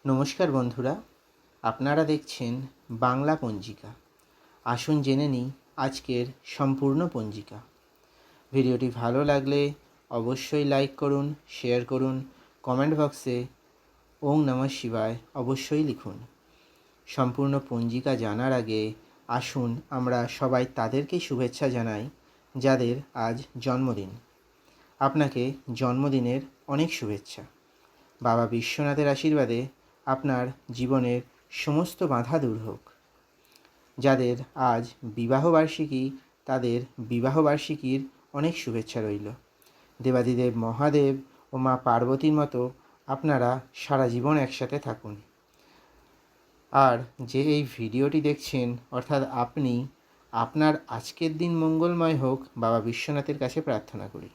নমস্কার বন্ধুরা, আপনারা দেখছেন বাংলা পঞ্জিকা। আসুন জেনে নিই আজকের সম্পূর্ণ পঞ্জিকা। ভিডিওটি ভালো লাগলে অবশ্যই লাইক করুন, শেয়ার করুন, কমেন্ট বক্সে ওং নমঃ শিবায় অবশ্যই লিখুন। সম্পূর্ণ পঞ্জিকা জানার আগে আসুন আমরা সবাই তাদেরকে শুভেচ্ছা জানাই যাদের আজ জন্মদিন। আপনাকে জন্মদিনের অনেক শুভেচ্ছা। বাবা বিশ্বনাথের আশীর্বাদে আপনার জীবনের সমস্ত বাধা দূর হোক। যাদের আজ বিবাহবার্ষিকী তাদের বিবাহবার্ষিকীর অনেক শুভেচ্ছা রইল। দেবাদিদেব মহাদেব ও মা পার্বতীর মতো আপনারা সারা জীবন একসাথে থাকুন। আর যে এই ভিডিওটি দেখছেন অর্থাৎ আপনি, আপনার আজকের দিন মঙ্গলময় হোক বাবা বিশ্বনাথের কাছে প্রার্থনা করি।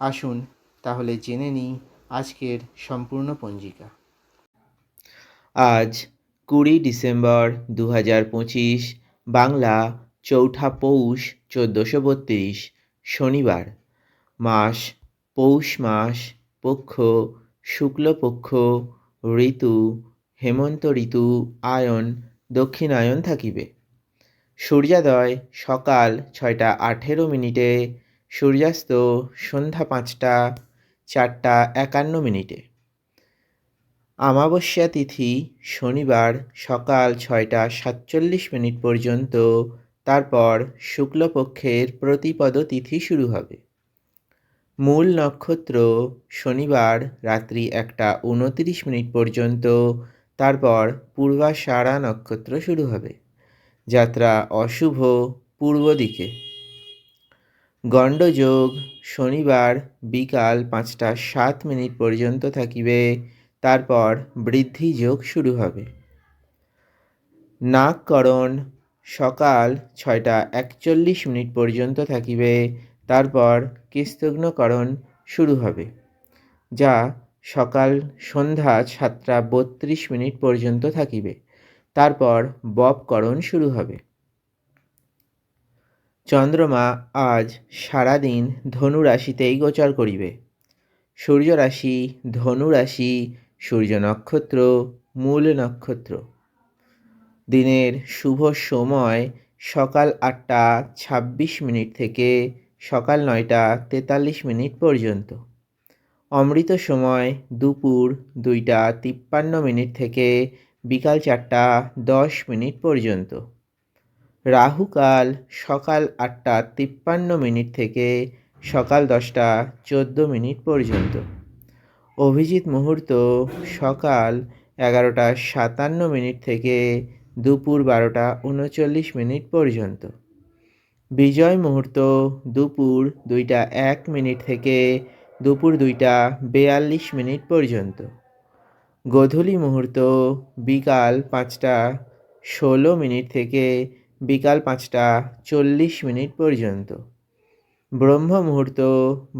আসুন তাহলে জেনে নিই আজকের সম্পূর্ণ পঞ্জিকা। আজ 20 ডিসেম্বর 2025, বাংলা চৌঠা পৌষ 1432, শনিবার। মাস পৌষ মাস, পক্ষ শুক্লপক্ষ, ঋতু হেমন্ত ঋতু, আয়ন দক্ষিণায়ন থাকিবে। সূর্যোদয় সকাল 6:18, সূর্যাস্ত সন্ধ্যা 5টা 4:51। অমাবস্যা তিথি শনিবার সকাল 6:47 পর্যন্ত, তারপর শুক্লপক্ষের প্রতিপদ তিথি শুরু হবে। মূল নক্ষত্র শনিবার রাত্রি 1:29 পর্যন্ত, তারপর পূর্বাষাঢ়া নক্ষত্র শুরু হবে। যাত্রা অশুভ পূর্ব দিকে। গণ্ডযোগ শনিবার বিকাল 5:07 পর্যন্ত থাকিবে, তারপর বৃদ্ধি যোগ শুরু হবে। নাগকরণ সকাল 6:41 পর্যন্ত থাকিবে, তারপর কৃস্তঘ্নকরণ শুরু হবে, যা সকাল সন্ধ্যা 7:32 পর্যন্ত থাকিবে, তারপর ববকরণ শুরু হবে। চন্দ্রমা আজ সারাদিন ধনু রাশিতেই গোচর করিবে। সূর্য রাশি ধনু রাশি, সূর্য নক্ষত্র মূল নক্ষত্র। দিনের শুভ সময় সকাল 8:26 থেকে সকাল 9:43 পর্যন্ত। অমৃত সময় দুপুর 2:53 থেকে বিকাল 4:10 পর্যন্ত। রাহুকাল সকাল 8:53 থেকে সকাল 10:14 পর্যন্ত। অভিজিৎ মুহূর্ত সকাল 11:57 থেকে দুপুর 12:39 পর্যন্ত। বিজয় মুহূর্ত দুপুর 2:01 থেকে দুপুর 2:42 পর্যন্ত। গোধূলি মুহূর্ত বিকাল 5:16 থেকে বিকাল 5:40 পর্যন্ত। ব্রহ্ম মুহূর্ত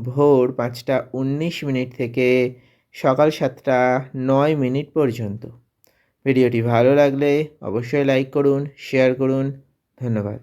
ভোর 5:19 থেকে সকাল 7:09 পর্যন্ত। ভিডিওটি ভালো লাগলে অবশ্যই লাইক করুন, শেয়ার করুন। ধন্যবাদ।